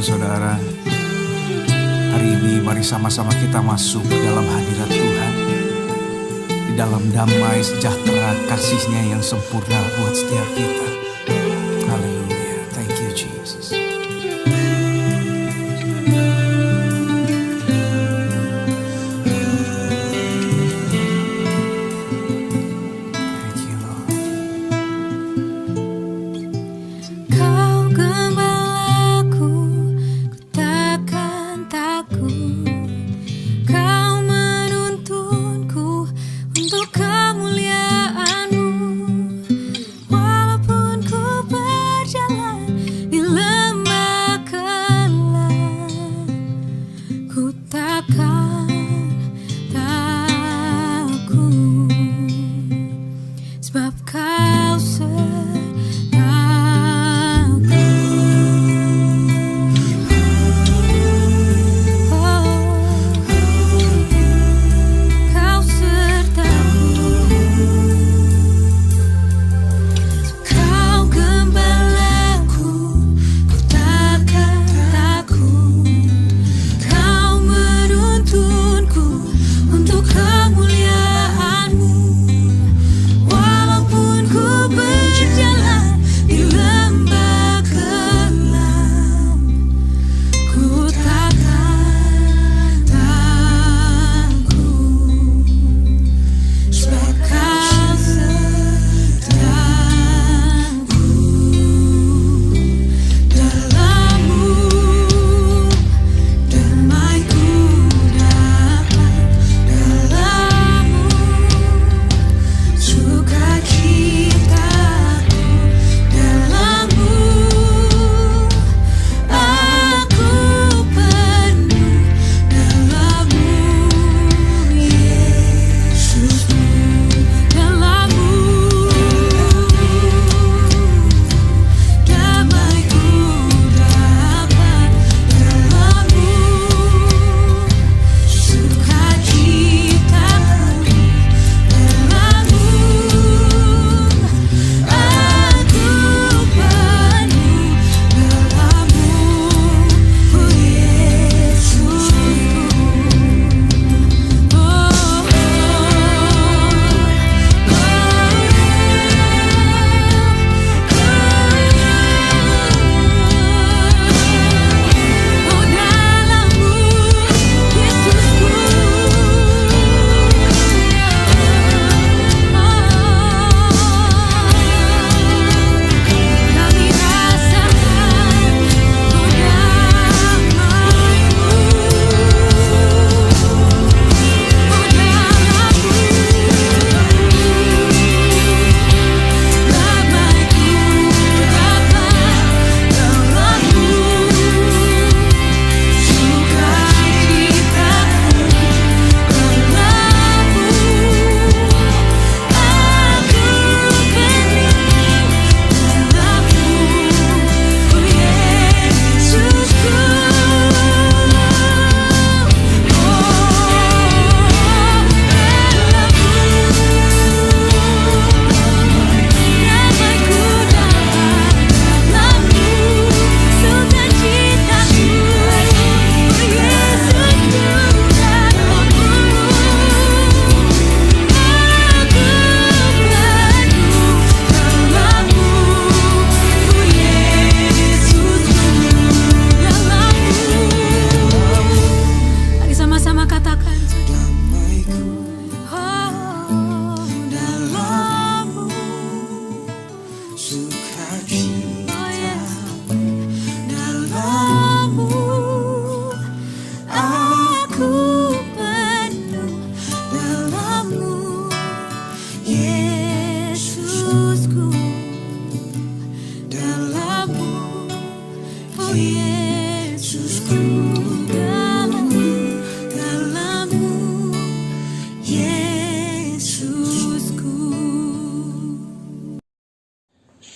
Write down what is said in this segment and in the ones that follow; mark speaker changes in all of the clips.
Speaker 1: saudara. Hari ini mari sama-sama kita masuk dalam hadirat Tuhan, di dalam damai sejahtera kasih-Nya yang sempurna buat setiap kita. Haleluya. Thank you Jesus.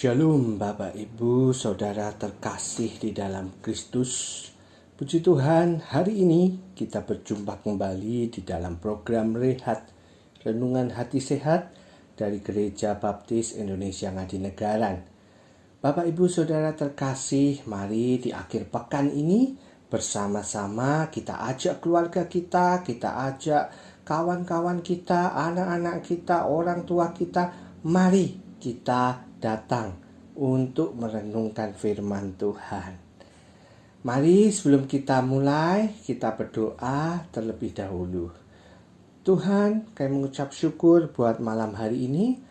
Speaker 2: Shalom Bapak Ibu Saudara terkasih di dalam Kristus. Puji Tuhan, hari ini kita berjumpa kembali di dalam program Rehat Renungan Hati Sehat dari Gereja Baptis Indonesia Ngadinegara. Bapak Ibu Saudara terkasih, mari di akhir pekan ini bersama-sama kita ajak keluarga kita ajak kawan-kawan kita, anak-anak kita, orang tua kita, mari kita datang untuk merenungkan firman Tuhan. Mari sebelum kita mulai, kita berdoa terlebih dahulu. Tuhan, kami mengucap syukur buat malam hari ini.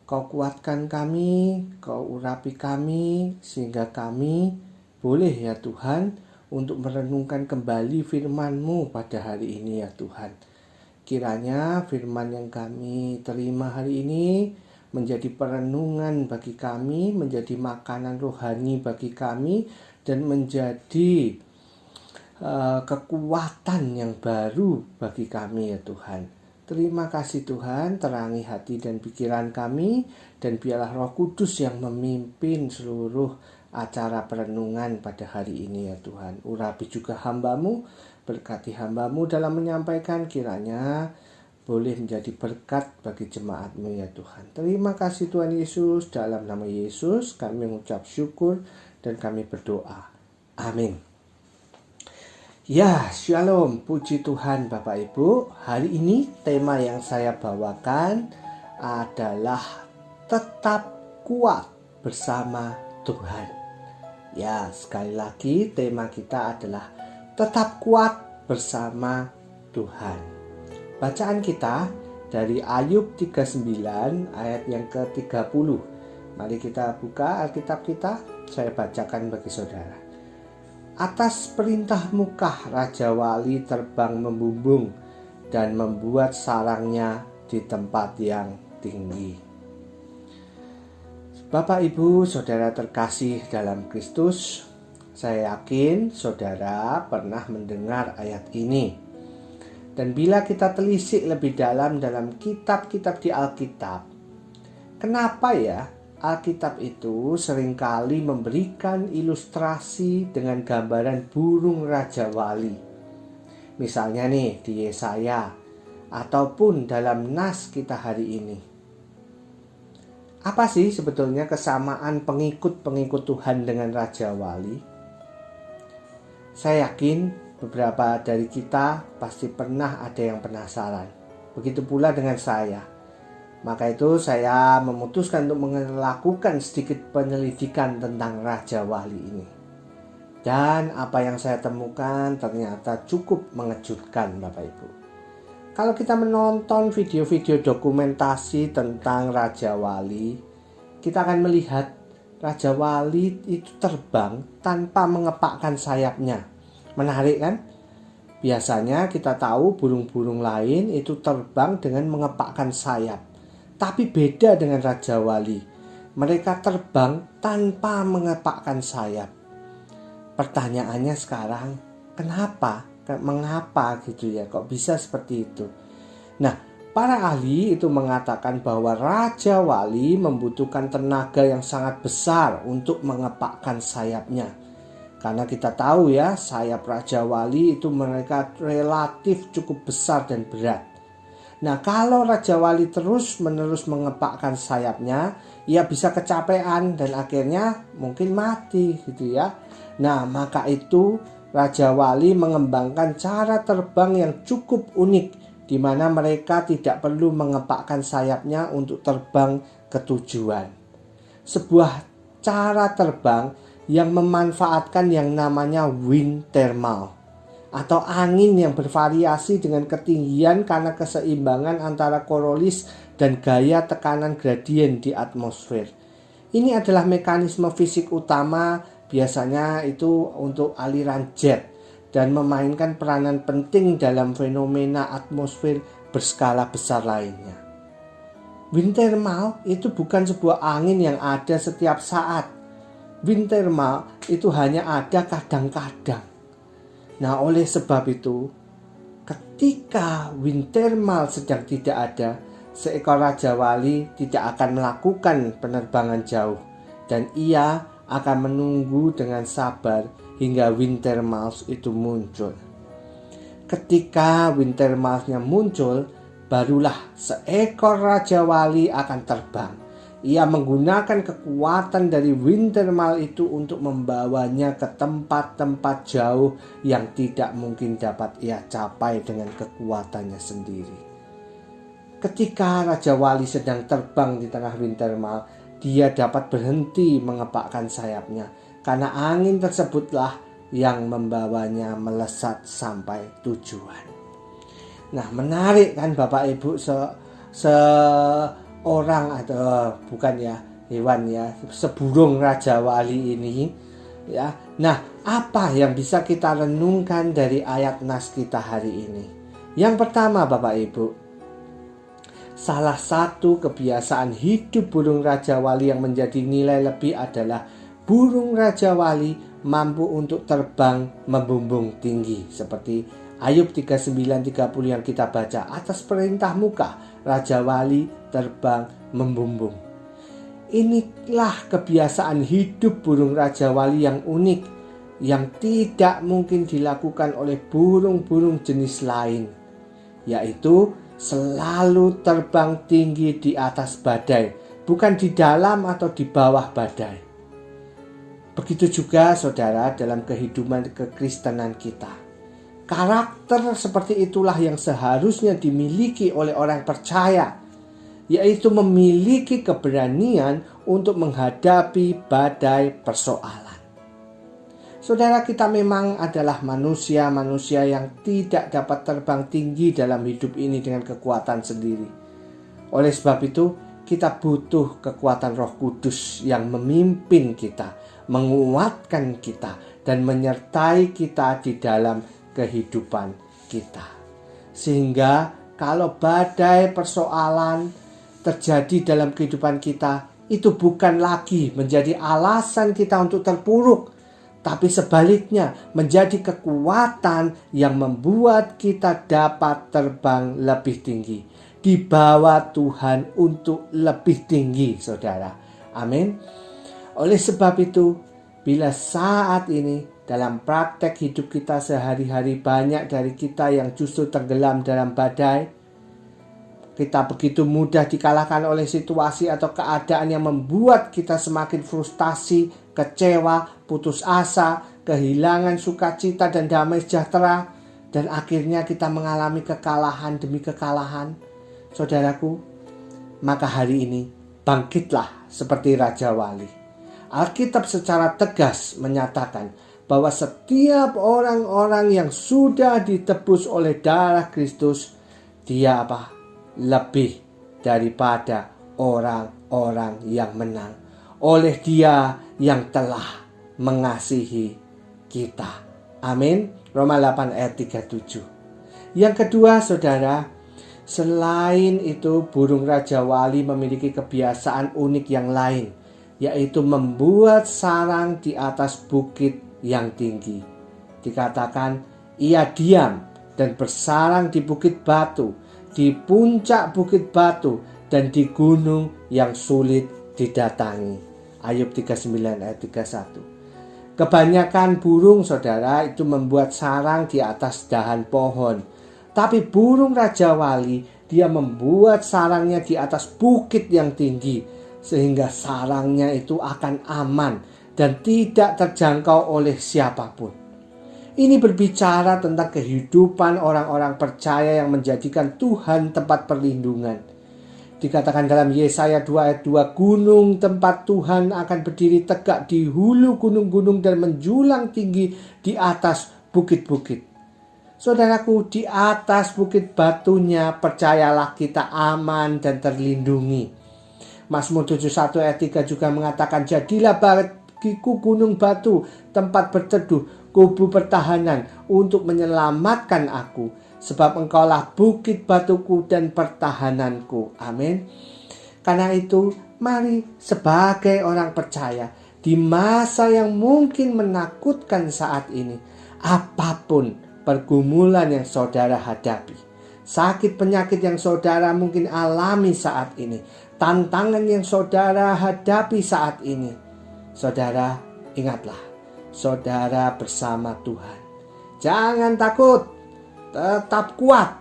Speaker 2: Kau kuatkan kami, Kau urapi kami, sehingga kami boleh ya Tuhan untuk merenungkan kembali firman-Mu pada hari ini ya Tuhan. Kiranya firman yang kami terima hari ini menjadi perenungan bagi kami, menjadi makanan rohani bagi kami, dan menjadi kekuatan yang baru bagi kami ya Tuhan. Terima kasih Tuhan, terangi hati dan pikiran kami, dan biarlah Roh Kudus yang memimpin seluruh acara perenungan pada hari ini ya Tuhan. Urapi juga hamba-Mu, berkati hamba-Mu dalam menyampaikan, kiranya boleh menjadi berkat bagi jemaat-Mu ya Tuhan. Terima kasih Tuhan Yesus, dalam nama Yesus kami mengucap syukur dan kami berdoa. Amin. Ya, shalom, puji Tuhan Bapak Ibu. Hari ini tema yang saya bawakan adalah tetap kuat bersama Tuhan. Ya, sekali lagi tema kita adalah tetap kuat bersama Tuhan. Bacaan kita dari Ayub 39 ayat yang ke-30. Mari kita buka Alkitab kita, saya bacakan bagi saudara. Atas perintah-Mu kah Raja Wali terbang membumbung dan membuat sarangnya di tempat yang tinggi. Bapak Ibu Saudara terkasih dalam Kristus, saya yakin saudara pernah mendengar ayat ini. Dan bila kita telisik lebih dalam kitab-kitab di Alkitab, kenapa ya Alkitab itu seringkali memberikan ilustrasi dengan gambaran burung Raja Wali. Misalnya nih di Yesaya ataupun dalam nas kita hari ini. Apa sih sebetulnya kesamaan pengikut-pengikut Tuhan dengan Raja Wali? Saya yakin beberapa dari kita pasti pernah ada yang penasaran. Begitu pula dengan saya. Maka itu saya memutuskan untuk melakukan sedikit penyelidikan tentang Raja Wali ini. Dan apa yang saya temukan ternyata cukup mengejutkan Bapak Ibu. Kalau kita menonton video-video dokumentasi tentang Raja Wali, kita akan melihat Raja Wali itu terbang tanpa mengepakkan sayapnya. Menarik kan? Biasanya kita tahu burung-burung lain itu terbang dengan mengepakkan sayap. Tapi beda dengan Raja Wali. Mereka terbang tanpa mengepakkan sayap. Pertanyaannya sekarang, kenapa? Mengapa gitu ya? Kok bisa seperti itu? Nah, para ahli itu mengatakan bahwa Raja Wali membutuhkan tenaga yang sangat besar untuk mengepakkan sayapnya. Karena kita tahu ya, sayap Raja Wali itu mereka relatif cukup besar dan berat. Nah, kalau Raja Wali terus-menerus mengepakkan sayapnya, ia bisa kecapean dan akhirnya mungkin mati gitu ya. Nah, maka itu Raja Wali mengembangkan cara terbang yang cukup unik, di mana mereka tidak perlu mengepakkan sayapnya untuk terbang ke tujuan. Sebuah cara terbang yang memanfaatkan yang namanya wind thermal, atau angin yang bervariasi dengan ketinggian karena keseimbangan antara Coriolis dan gaya tekanan gradien di atmosfer. Ini adalah mekanisme fisik utama, biasanya itu untuk aliran jet, dan memainkan peranan penting dalam fenomena atmosfer berskala besar lainnya. Wind thermal itu bukan sebuah angin yang ada setiap saat. Wind thermal itu hanya ada kadang-kadang. Nah, oleh sebab itu, ketika wind thermal sedang tidak ada, seekor Raja Wali tidak akan melakukan penerbangan jauh, dan ia akan menunggu dengan sabar hingga wind thermal itu muncul. Ketika wind thermalnya muncul, barulah seekor Raja Wali akan terbang. Ia menggunakan kekuatan dari Wintermal itu untuk membawanya ke tempat-tempat jauh yang tidak mungkin dapat ia capai dengan kekuatannya sendiri. Ketika Raja Wali sedang terbang di tengah Wintermal, dia dapat berhenti mengepakkan sayapnya karena angin tersebutlah yang membawanya melesat sampai tujuan. Nah, menarik kan Bapak Ibu, seorang atau bukan ya, hewan ya, seburung Raja Wali ini ya. Nah, apa yang bisa kita renungkan dari ayat nas kita hari ini? Yang pertama Bapak Ibu, salah satu kebiasaan hidup burung Raja Wali yang menjadi nilai lebih adalah burung Raja Wali mampu untuk terbang membumbung tinggi. Seperti Ayub 39:30 yang kita baca, atas perintah muka Raja Wali terbang membumbung. Inilah kebiasaan hidup burung Raja Wali yang unik, yang tidak mungkin dilakukan oleh burung-burung jenis lain, yaitu selalu terbang tinggi di atas badai, bukan di dalam atau di bawah badai. Begitu juga saudara dalam kehidupan kekristenan kita. Karakter seperti itulah yang seharusnya dimiliki oleh orang percaya, yaitu memiliki keberanian untuk menghadapi badai persoalan. Saudara, kita memang adalah manusia-manusia yang tidak dapat terbang tinggi dalam hidup ini dengan kekuatan sendiri. Oleh sebab itu, kita butuh kekuatan Roh Kudus yang memimpin kita, menguatkan kita, dan menyertai kita di dalam kehidupan kita. Sehingga kalau badai persoalan terjadi dalam kehidupan kita, itu bukan lagi menjadi alasan kita untuk terpuruk, tapi sebaliknya menjadi kekuatan yang membuat kita dapat terbang lebih tinggi, dibawa Tuhan untuk lebih tinggi, saudara. Amin. Oleh sebab itu, bila saat ini dalam praktek hidup kita sehari-hari banyak dari kita yang justru tenggelam dalam badai, kita begitu mudah dikalahkan oleh situasi atau keadaan yang membuat kita semakin frustasi, kecewa, putus asa, kehilangan sukacita dan damai sejahtera, dan akhirnya kita mengalami kekalahan demi kekalahan. Saudaraku, maka hari ini bangkitlah seperti Raja Wali. Alkitab secara tegas menyatakan bahwa setiap orang-orang yang sudah ditebus oleh darah Kristus, dia lebih daripada orang-orang yang menang oleh Dia yang telah mengasihi kita. Amin. Roma 8 ayat 37. Yang kedua, saudara, selain itu burung Raja Wali memiliki kebiasaan unik yang lain, yaitu membuat sarang di atas bukit yang tinggi. Dikatakan ia diam dan bersarang di bukit batu, di puncak bukit batu, dan di gunung yang sulit didatangi. Ayub 39 ayat 31. Kebanyakan burung, saudara, itu membuat sarang di atas dahan pohon. Tapi burung Raja Wali, dia membuat sarangnya di atas bukit yang tinggi, sehingga sarangnya itu akan aman dan tidak terjangkau oleh siapapun. Ini berbicara tentang kehidupan orang-orang percaya yang menjadikan Tuhan tempat perlindungan. Dikatakan dalam Yesaya 2 ayat 2, gunung tempat Tuhan akan berdiri tegak di hulu gunung-gunung dan menjulang tinggi di atas bukit-bukit. Saudaraku, di atas bukit batunya percayalah kita aman dan terlindungi. Mazmur 71 ayat 3 juga mengatakan, jadilah bagiku gunung batu, tempat berteduh, kubu pertahanan untuk menyelamatkan aku. Sebab engkaulah bukit batuku dan pertahananku. Amin. Karena itu, mari sebagai orang percaya, di masa yang mungkin menakutkan saat ini, apapun pergumulan yang saudara hadapi, sakit penyakit yang saudara mungkin alami saat ini, tantangan yang saudara hadapi saat ini, saudara ingatlah, saudara bersama Tuhan. Jangan takut, tetap kuat.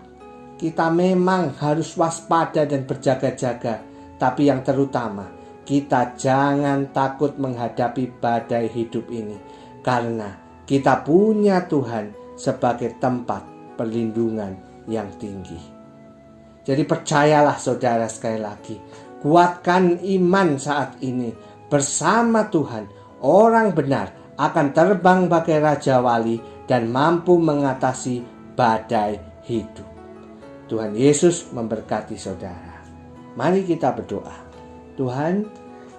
Speaker 2: Kita memang harus waspada dan berjaga-jaga, tapi yang terutama kita jangan takut menghadapi badai hidup ini, karena kita punya Tuhan sebagai tempat perlindungan yang tinggi. Jadi percayalah saudara, sekali lagi, kuatkan iman saat ini. Bersama Tuhan, orang benar akan terbang bagai Raja Wali dan mampu mengatasi badai hidup. Tuhan Yesus memberkati saudara. Mari kita berdoa. Tuhan,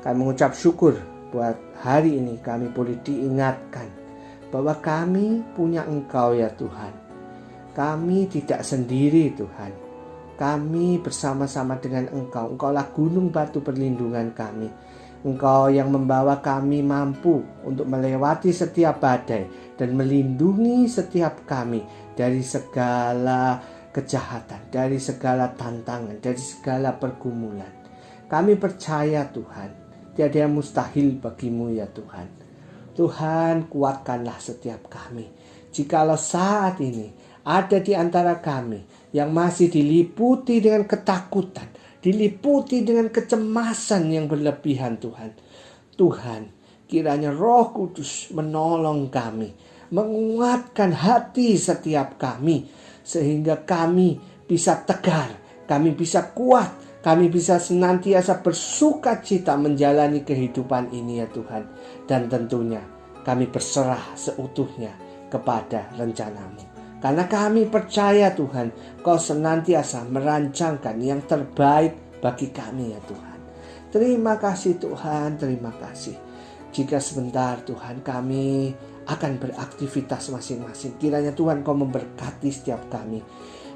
Speaker 2: kami mengucap syukur buat hari ini kami boleh diingatkan bahwa kami punya Engkau ya Tuhan. Kami tidak sendiri Tuhan. Kami bersama-sama dengan Engkau. Engkaulah gunung batu perlindungan kami. Engkau yang membawa kami mampu untuk melewati setiap badai dan melindungi setiap kami dari segala kejahatan, dari segala tantangan, dari segala pergumulan. Kami percaya Tuhan, tiada yang mustahil bagimu ya Tuhan. Tuhan, kuatkanlah setiap kami. Jikalau saat ini ada di antara kami yang masih diliputi dengan ketakutan, diliputi dengan kecemasan yang berlebihan Tuhan. Tuhan, kiranya Roh Kudus menolong kami, menguatkan hati setiap kami, sehingga kami bisa tegar, kami bisa kuat, kami bisa senantiasa bersuka cita menjalani kehidupan ini ya Tuhan. Dan tentunya kami berserah seutuhnya kepada rencana-Mu. Karena kami percaya Tuhan, Kau senantiasa merancangkan yang terbaik bagi kami ya Tuhan. Terima kasih Tuhan, terima kasih. Jika sebentar Tuhan kami akan beraktivitas masing-masing, kiranya Tuhan Kau memberkati setiap kami.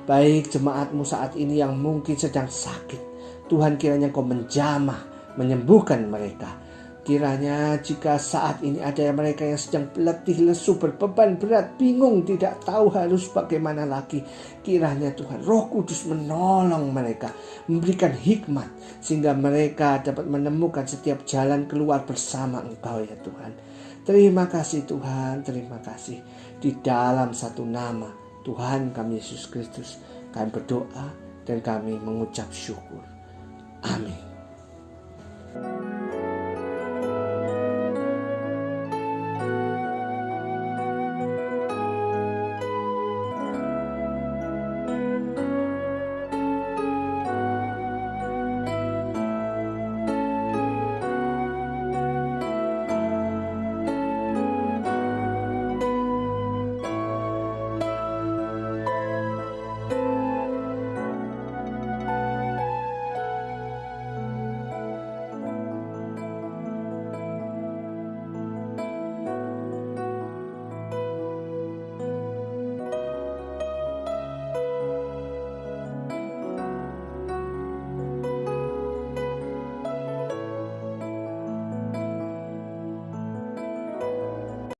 Speaker 2: Baik jemaat-Mu saat ini yang mungkin sedang sakit, Tuhan kiranya Kau menjamah, menyembuhkan mereka. Kiranya jika saat ini ada mereka yang sedang letih, lesu, berbeban berat, bingung, tidak tahu harus bagaimana lagi, kiranya Tuhan Roh Kudus menolong mereka, memberikan hikmat, sehingga mereka dapat menemukan setiap jalan keluar bersama Engkau ya Tuhan. Terima kasih Tuhan, terima kasih. Di dalam satu nama Tuhan kami Yesus Kristus, kami berdoa dan kami mengucap syukur. Amin.